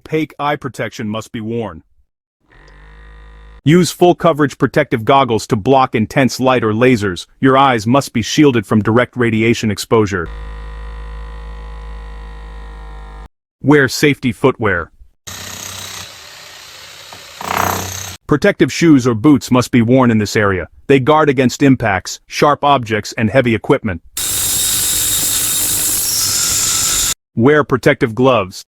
Opaque eye protection must be worn. Use full coverage protective goggles to block intense light or lasers. Your eyes must be shielded from direct radiation exposure. Wear safety footwear. Protective shoes or boots must be worn in this area. They guard against impacts, sharp objects, and heavy equipment. Wear protective gloves.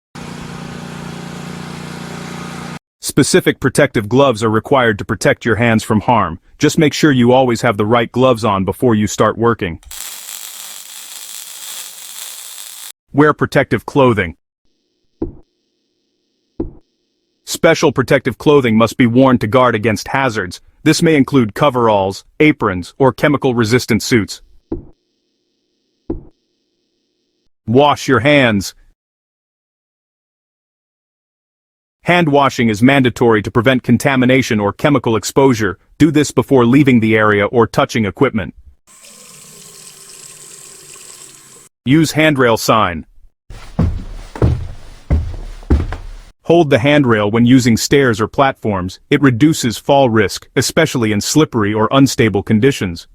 Specific protective gloves are required to protect your hands from harm. Just make sure you always have the right gloves on before you start working. Wear protective clothing. Special protective clothing must be worn to guard against hazards. This may include coveralls, aprons, or chemical-resistant suits. Wash your hands. Hand washing is mandatory to prevent contamination or chemical exposure. Do this before leaving the area or touching equipment. Use handrail sign. Hold the handrail when using stairs or platforms. It reduces fall risk, especially in slippery or unstable conditions.